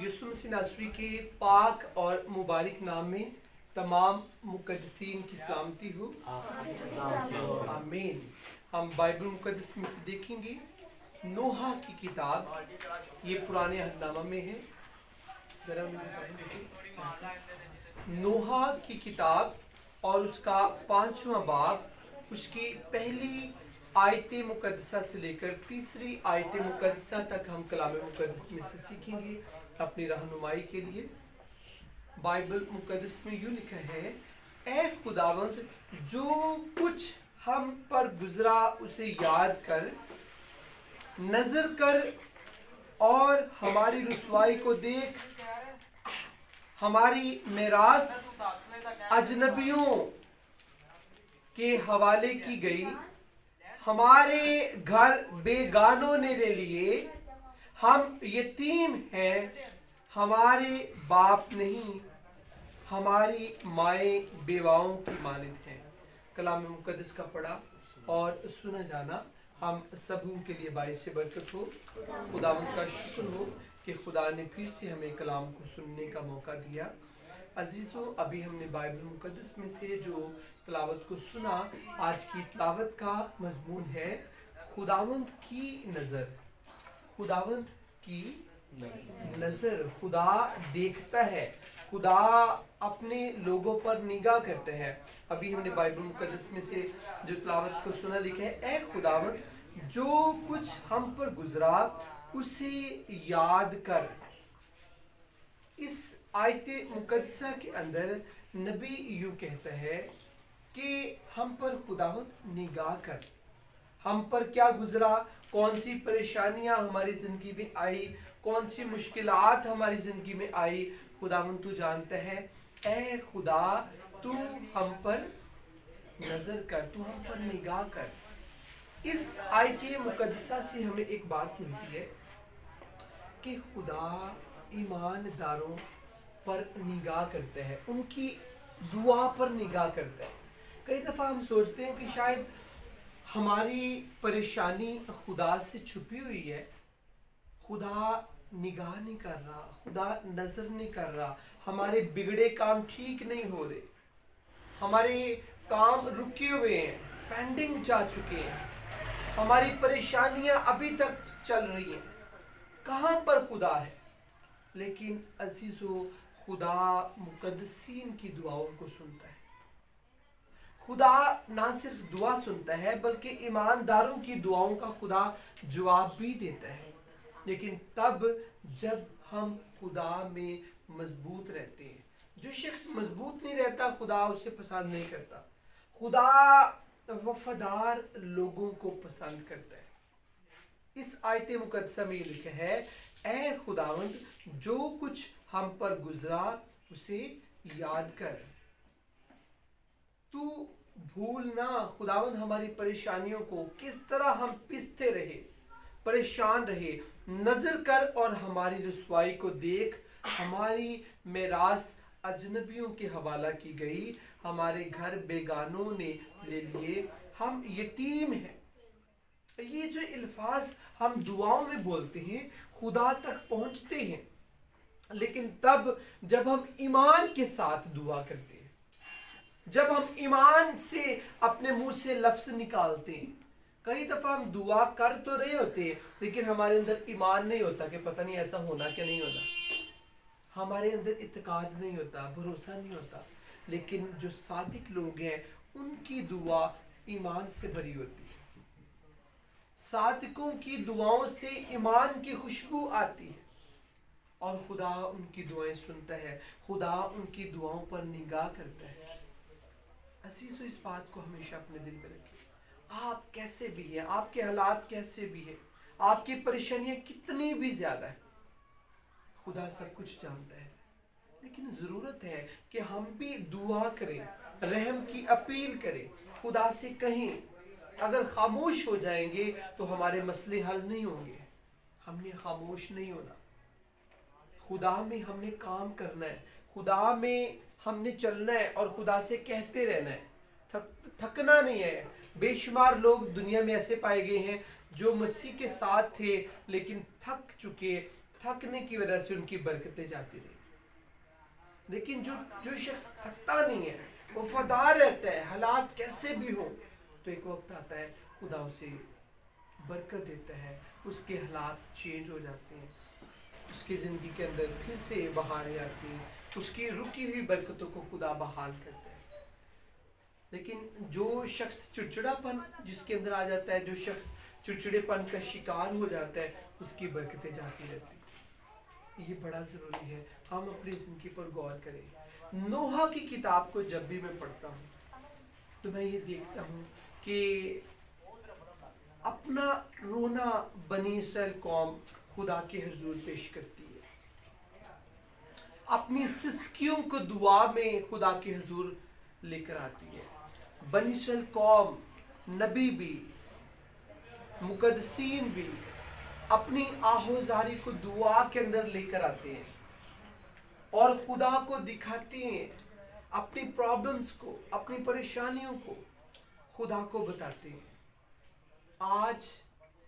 یسوع مسیح ناصری کے پاک اور مبارک نام میں تمام مقدسین کی سلامتی ہو، آمین۔ ہم بائبل مقدس میں سے دیکھیں گے نوح کی کتاب، یہ پرانے عہد نامہ میں ہے۔ نوح کی کتاب اور اس کا 5واں باب، اس کی پہلی آیت مقدسہ سے لے کر تیسری آیت مقدسہ تک ہم کلام مقدس میں سے سیکھیں گے اپنی رہنمائی کے لیے۔ بائبل مقدس میں یوں لکھا ہے، اے خداوند جو کچھ ہم پر گزرا اسے یاد کر، نظر کر اور ہماری رسوائی کو دیکھ۔ ہماری میراث اجنبیوں کے حوالے کی گئی، ہمارے گھر بیگانوں نے لے لیے، ہم یتیم ہیں، ہمارے باپ نہیں، ہماری مائیں بیواؤں کی مانند ہیں۔ کلام مقدس کا پڑھا اور سنا جانا ہم سبوں کے لیے باعث برکت ہو۔ خداوند کا شکر ہو کہ خدا نے پھر سے ہمیں کلام کو سننے کا موقع دیا۔ عزیزو، ابھی ہم نے بائبل مقدس میں سے جو تلاوت کو سنا، آج کی تلاوت کا مضمون ہے خداوند کی نظر۔ خداوند کی نظر، خدا دیکھتا ہے، خدا اپنے لوگوں پر نگاہ کرتا ہے۔ ابھی ہم نے بائبل مقدس میں سے جو تلاوت کو سنا، لکھا ہے، اے خداوند جو کچھ ہم پر گزرا اسے یاد کر۔ اس آیت مقدسہ کے اندر نبی یوں کہتا ہے کہ ہم پر خداوند نگاہ کر۔ ہم پر کیا گزرا، کون سی پریشانیاں ہماری زندگی میں آئی، کون سی مشکلات ہماری زندگی میں آئی، خداوند تو جانتا ہے۔ اے خدا تو ہم پر نظر کر، تو ہم پر نگاہ کر۔ اس آیت مقدسہ سے ہمیں ایک بات ملتی ہے کہ خدا ایمانداروں پر نگاہ کرتا ہے، ان کی دعا پر نگاہ کرتا ہے۔ کئی دفعہ ہم سوچتے ہیں کہ شاید ہماری پریشانی خدا سے چھپی ہوئی ہے، خدا نگاہ نہیں کر رہا، خدا نظر نہیں کر رہا، ہمارے بگڑے کام ٹھیک نہیں ہو رہے، ہمارے کام رکے ہوئے ہیں، پینڈنگ جا چکے ہیں، ہماری پریشانیاں ابھی تک چل رہی ہیں، کہاں پر خدا ہے؟ لیکن عزیزو، خدا مقدسین کی دعاؤں کو سنتا ہے۔ خدا نہ صرف دعا سنتا ہے بلکہ ایمانداروں کی دعاؤں کا خدا جواب بھی دیتا ہے، لیکن تب جب ہم خدا میں مضبوط رہتے ہیں۔ جو شخص مضبوط نہیں رہتا، خدا اسے پسند نہیں کرتا۔ خدا وفادار لوگوں کو پسند کرتا ہے۔ اس آیت مقدسہ میں یہ لکھا ہے، اے خداوند جو کچھ ہم پر گزرا اسے یاد کر۔ تو بھولنا، خداوند ہماری پریشانیوں کو، کس طرح ہم پستے رہے، پریشان رہے، نظر کر اور ہماری رسوائی کو دیکھ۔ ہماری میراث اجنبیوں کے حوالہ کی گئی، ہمارے گھر بیگانوں نے لے لیے، ہم یتیم ہیں۔ یہ جو الفاظ ہم دعاؤں میں بولتے ہیں خدا تک پہنچتے ہیں، لیکن تب جب ہم ایمان کے ساتھ دعا کرتے ہیں، جب ہم ایمان سے اپنے منہ سے لفظ نکالتے ہیں۔ کئی دفعہ ہم دعا کر تو رہے ہوتے ہیں لیکن ہمارے اندر ایمان نہیں ہوتا کہ پتہ نہیں ایسا ہونا کہ نہیں ہونا، ہمارے اندر اعتقاد نہیں ہوتا، بھروسہ نہیں ہوتا۔ لیکن جو صادق لوگ ہیں ان کی دعا ایمان سے بھری ہوتی ہے، صادقوں کی دعاؤں سے ایمان کی خوشبو آتی ہے اور خدا ان کی دعائیں سنتا ہے، خدا ان کی دعاؤں پر نگاہ کرتا ہے۔ عزیزو، اس بات کو ہمیشہ اپنے دل میں رکھیں۔ آپ کیسے بھی ہیں، آپ کے حالات کیسے بھی ہیں، آپ کی پریشانیاں کتنی بھی زیادہ ہیں، خدا سب کچھ جانتا ہے۔ لیکن ضرورت ہے کہ ہم بھی دعا کریں، رحم کی اپیل کریں، خدا سے کہیں۔ اگر خاموش ہو جائیں گے تو ہمارے مسئلے حل نہیں ہوں گے۔ ہم نے خاموش نہیں ہونا، خدا میں ہم نے کام کرنا ہے، خدا میں ہم نے چلنا ہے اور خدا سے کہتے رہنا ہے، تھکنا نہیں ہے۔ بے شمار لوگ دنیا میں ایسے پائے گئے ہیں جو مسیح کے ساتھ تھے لیکن تھک چکے، थकने की वजह से उनकी बरकतें जाती रही। लेकिन जो शख्स थकता नहीं है, वफादार रहता है, हालात कैसे भी हो, तो एक वक्त आता है खुदा उसे बरकत देता है, उसके हालात चेंज हो जाते हैं, उसकी ज़िंदगी के अंदर फिर से बहारें आती हैं, उसकी रुकी हुई बरकतों को खुदा बहाल करता है। लेकिन जो शख्स चिड़चिड़ापन जिसके अंदर आ जाता है, जो शख्स चिड़चिड़ेपन का शिकार हो जाता है, उसकी बरकतें जाती रहती हैं। ये बड़ा ज़रूरी है हम अपनी ज़िंदगी पर गौर करें। नोहा की किताब को जब भी मैं पढ़ता हूँ तो मैं ये देखता हूँ कि अपना रोना बनी इसराइल कौम खुदा के हुजूर पेश करती है, अपनी सिसकियों को दुआ में खुदा के हुजूर लेकर आती है। बनी इसराइल कौम, नबी भी, मुकद्दसीन भी अपनी आहोजारी को दुआ के अंदर लेकर आते हैं और खुदा को दिखाते हैं, अपनी प्रॉब्लम्स को, अपनी परेशानियों को खुदा को बताते हैं। आज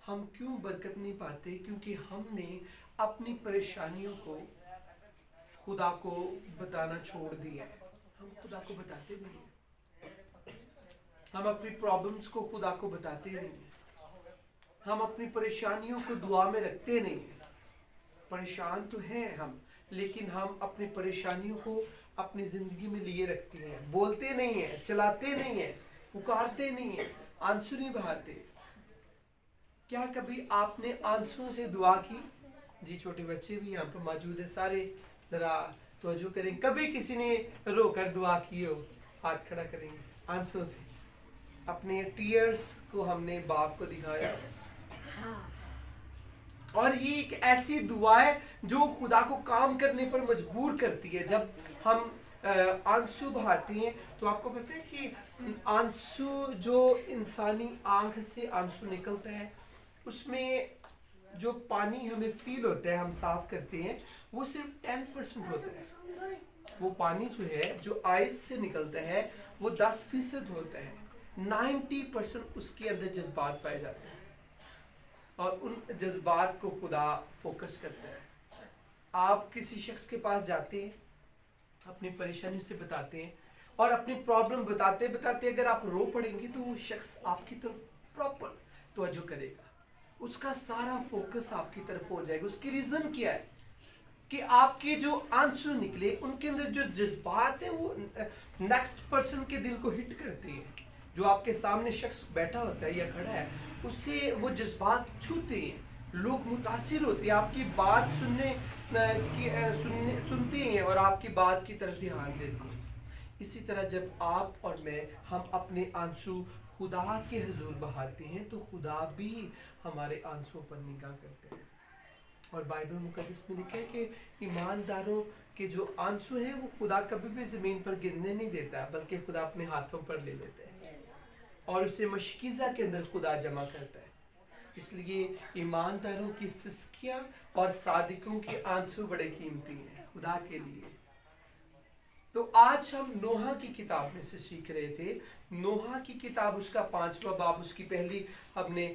हम क्यों बरकत नहीं पाते? क्योंकि हमने अपनी परेशानियों को खुदा को बताना छोड़ दिया है। हम खुदा को बताते नहीं हैं, हम अपनी प्रॉब्लम्स को खुदा को बताते नहीं हैं, हम अपनी परेशानियों को दुआ में रखते नहीं हैं। परेशान तो हैं हम, लेकिन हम अपनी परेशानियों को अपनी ज़िंदगी में लिए रखते हैं, बोलते नहीं हैं, चलाते नहीं हैं, पुकारते नहीं हैं, आंसू नहीं बहाते। क्या कभी आपने आंसुओं से दुआ की? जी, छोटे बच्चे भी यहाँ पर मौजूद है, सारे ज़रा तवज्जो करें। कभी किसी ने रोकर दुआ की हो? हाथ खड़ा करेंगे। आंसुओं से अपने टीयर्स को हमने बाप को दिखाया, और ये एक ऐसी दुआ है जो खुदा को काम करने पर मजबूर करती है। जब हम आंसू बहाते हैं तो आपको पता है कि आंसू जो इंसानी आंख से आंसू निकलता है, उसमें जो पानी हमें फील होता है, हम साफ करते हैं, वो सिर्फ 10% होता है। वो पानी जो है, जो आइज से निकलता है, वो 10% होता है। 90% उसके अंदर जज्बात पाए जाते हैं, और उन जज्बात को खुदा फोकस करता है। आप किसी शख्स के पास जाते हैं, अपनी परेशानी से बताते हैं, और अपनी प्रॉब्लम बताते बताते अगर आप रो पड़ेंगे तो वो शख्स आपकी तरफ प्रॉपर तवज्जो करेगा, उसका सारा फोकस आपकी तरफ हो जाएगा। उसकी रीज़न क्या है कि आपके जो आंसू निकले, उनके अंदर जो जज्बात हैं वो नेक्स्ट पर्सन के दिल को हिट करते हैं। जो आपके सामने शख्स बैठा होता है या खड़ा है, उससे वो जज्बात छूते हैं, लोग मुतासिर होते हैं, आपकी बात सुनते हैं और आपकी बात की तरफ ध्यान देते हैं। इसी तरह जब आप और मैं, हम अपने आंसू खुदा के हुजूर बहाते हैं, तो खुदा भी हमारे आंसुओं पर निगाह करते हैं। और बाइबल मुकद्दस में लिखा है कि ईमानदारों के जो आंसू हैं वो खुदा कभी भी ज़मीन पर गिरने नहीं देता, बल्कि खुदा अपने हाथों पर ले लेता है और उसे मशकीज़ा के अंदर खुदा जमा करता है। इसलिए ईमानदारों की सिसकियाँ और सादिकों के आंसू बड़े कीमती हैं खुदा के लिए। तो आज हम नोहा की किताब में से सीख रहे थे। नोहा की किताब, उसका 5वां बाब, उसकी पहली हमने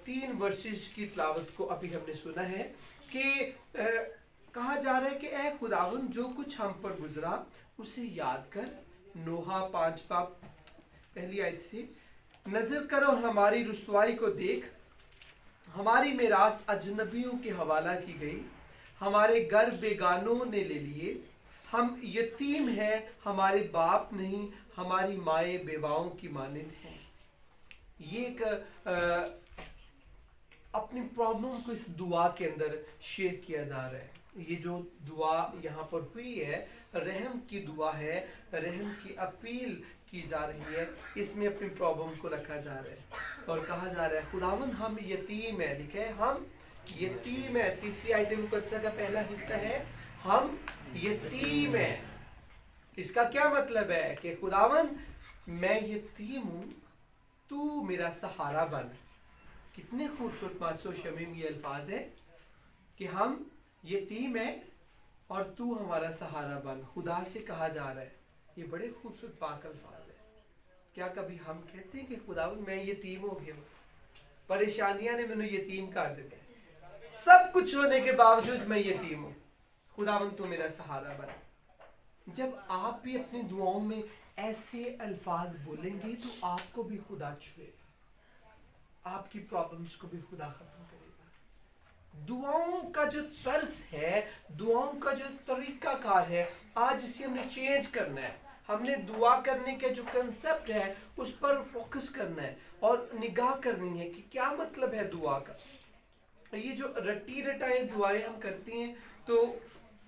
3 वर्सेस की तिलावत को अभी हमने सुना है कि कहा जा रहा है कि ऐ खुदावंद, जो कुछ हम पर गुजरा उसे याद कर। नोहा 5 बाब पहली आयत से, नजर कर और हमारी रुसवाई को देख, हमारी मिरास अजनबियों के हवाला की गई, हमारे घर बेगानों ने ले लिए, हम यतीम हैं, हमारे बाप नहीं, हमारी माएँ बेवाओं की मानिंद हैं। ये एक अपनी प्रॉब्लम को इस दुआ के अंदर शेयर किया जा रहा है। ये जो दुआ यहाँ पर हुई है, रहम की दुआ है, रहम की अपील की जा रही है, इसमें अपनी प्रॉब्लम को रखा जा रहा है और कहा जा रहा है खुदावन हम यतीम है। लिखा है हम यतीम है। तीसरी आयत मुकद्दसा का पहला हिस्सा है हम यतीम है। इसका क्या मतलब है कि खुदावन मैं यतीम हूँ, तू मेरा सहारा बन। कितने खूबसूरत मासूम शमीम ये अल्फाज है कि हम यतीम है और तू हमारा सहारा बन। खुदा से कहा जा रहा है, ये बड़े खूबसूरत पाक अल्फाज है। क्या कभी हम कहते हैं कि खुदावन मैं यतीम हो गया, परेशानियां ने मैंने यतीम कर दिया, सब कुछ होने के बावजूद मैं यतीम हूँ, खुदावंद तू मेरा सहारा बना। जब आप भी अपनी दुआओं में ऐसे अल्फाज बोलेंगे तो आपको भी खुदा छुएगा, आपकी प्रॉब्लम्स को भी खुदा खत्म करेगा। दुआओं का जो तर्ज है, दुआओं का जो तरीकाकार है, आज इसे हमने चेंज करना है। हमने दुआ करने के जो कंसेप्ट है उस पर फोकस करना है और निगाह करनी है कि क्या मतलब है दुआ का। ये जो रटी रटाई दुआएं हम करती हैं तो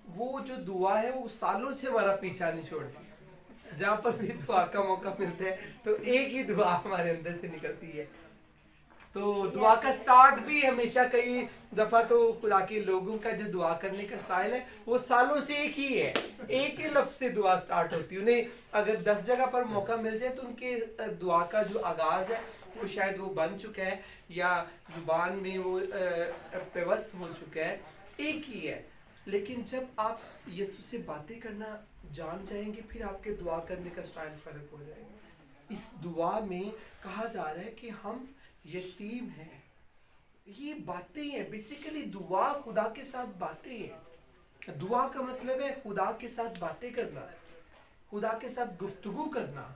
वो जो दुआ है वो सालों से हमारा पीछा नहीं छोड़ती। जहाँ पर भी दुआ का मौका मिलता है तो एक ही दुआ हमारे अंदर से निकलती है। तो दुआ का स्टार्ट भी हमेशा कई दफा तो खुदा के लोगों का जो दुआ करने का स्टाइल है वो सालों से एक ही है, एक ही लफ्ज से दुआ स्टार्ट होती है। उन्हें अगर 10 जगह पर मौका मिल जाए तो उनके दुआ का जो आगाज है वो शायद वो बन चुका है या जुबान में वो पेवस्त हो चुका है, एक ही है। लेकिन जब आप यीशु से बातें करना जान जाएंगे फिर आपके दुआ करने का स्टाइल फर्क हो जाएगा। इस दुआ में कहा जा रहा है कि हम यतीम हैं, ये बातें हैं। बेसिकली दुआ खुदा के साथ बातें हैं। दुआ का मतलब है खुदा के साथ बातें करना, खुदा के साथ गुफ्तगू करना।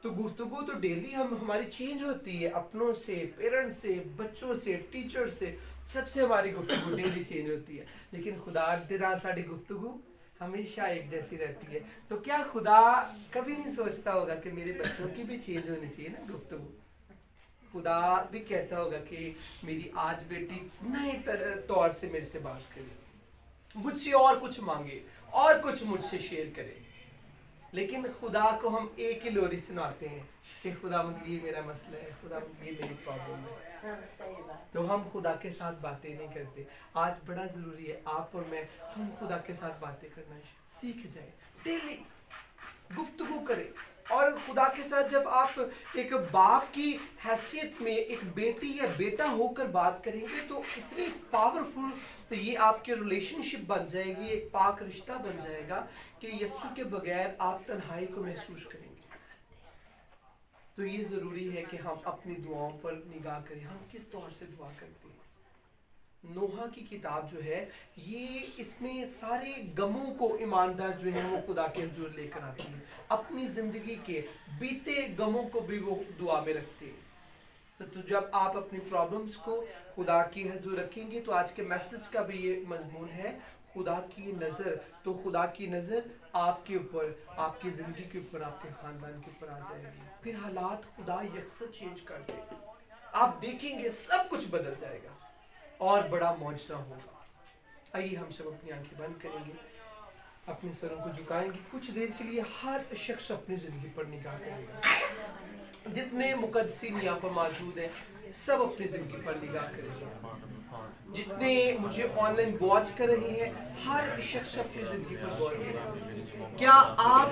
तो गुफ्तगू तो डेली हमारी चेंज होती है, अपनों से, पेरेंट्स से, बच्चों से, टीचर से, सबसे हमारी गुफ्तगू डेली चेंज होती है। लेकिन खुदा दे नाल साडी गुफ्तगू हमेशा एक जैसी रहती है। तो क्या खुदा कभी नहीं सोचता होगा कि मेरे बच्चों की भी चेंज होनी चाहिए ना गुफ्तगू? खुदा भी कहता होगा कि मेरी आज बेटी नए तौर से मेरे से बात करे, मुझसे और कुछ मांगे और कुछ मुझसे शेयर करे। लेकिन खुदा को हम एक ही लोरी सुनाते हैं कि खुदा ये मेरा मसला है, खुदा ये मेरी प्रॉब्लम है। तो हम खुदा के साथ बातें नहीं करते। आज बड़ा ज़रूरी है आप और मैं, हम खुदा के साथ बातें करना सीख जाए, डेली गुफ्तगू करें। और खुदा के साथ जब आप एक बाप की हैसियत में एक बेटी या बेटा होकर बात करेंगे तो इतनी पावरफुल तो ये आपके रिलेशनशिप बन जाएगी, एक पाक रिश्ता बन जाएगा कि यीशु के बगैर आप तन्हाई को महसूस करेंगे। तो ये ज़रूरी है कि हम अपनी दुआओं पर निगाह करें, हम किस तौर से दुआ करते हैं। नोहा की किताब जो है ये इसमें सारे गमों को ईमानदार जो है वो खुदा के हुजूर लेकर आती है, अपनी ज़िंदगी के बीते गमों को भी वो दुआ में रखते हैं। तो जब आप अपनी प्रॉब्लम्स को खुदा की हुजूर रखेंगे तो आज के मैसेज का भी ये मजमून है, खुदा की नज़र। तो खुदा की नज़र आपके ऊपर, आपकी ज़िंदगी के ऊपर, आपके ख़ानदान के ऊपर आ जाएगी। फिर हालात खुदा यकसर चेंज कर देगा, आप देखेंगे सब कुछ बदल जाएगा और बड़ा मौजज़ा होगा। आइए हम सब अपनी आंखें बंद करेंगे, अपने सरों को झुकाएंगे, कुछ देर के लिए हर शख्स अपनी ज़िंदगी पर निगाह करेगा। जितने मुकद्दसीन यहाँ पर मौजूद हैं सब अपनी ज़िंदगी पर निगाह करेंगे। जितने मुझे ऑनलाइन वॉच कर रहे हैं हर शख्स अपनी ज़िंदगी पर गौर करें। क्या आप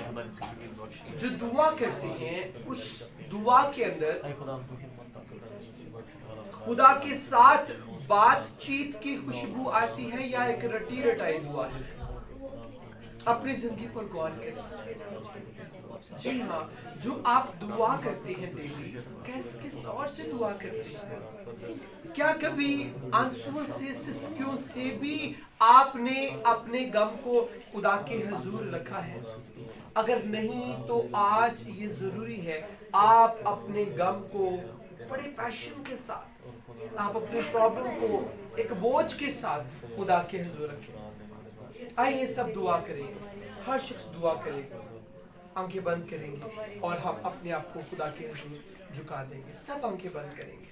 जो दुआ करते हैं उस दुआ के अंदर खुदा के साथ बातचीत की खुशबू आती है या एक रटी रटाई दुआ है? अपनी जिंदगी पर गौर करें। जी हाँ, जो आप दुआ करते हैं डेली, किस तौर से दुआ करते हैं? क्या कभी आंसुओं से, सिसकियों से भी आपने अपने गम को खुदा के हुजूर रखा है? अगर नहीं तो आज ये जरूरी है आप अपने गम को बड़े पैशन के साथ, आप अपने प्रॉब्लम को एक बोझ के साथ खुदा के हुजूर रखें। आइए सब दुआ करेंगे, हर शख्स दुआ करेगा, आंखें बंद करेंगे और हम अपने आप को खुदा के हुजूर झुका देंगे। सब आंखें बंद करेंगे।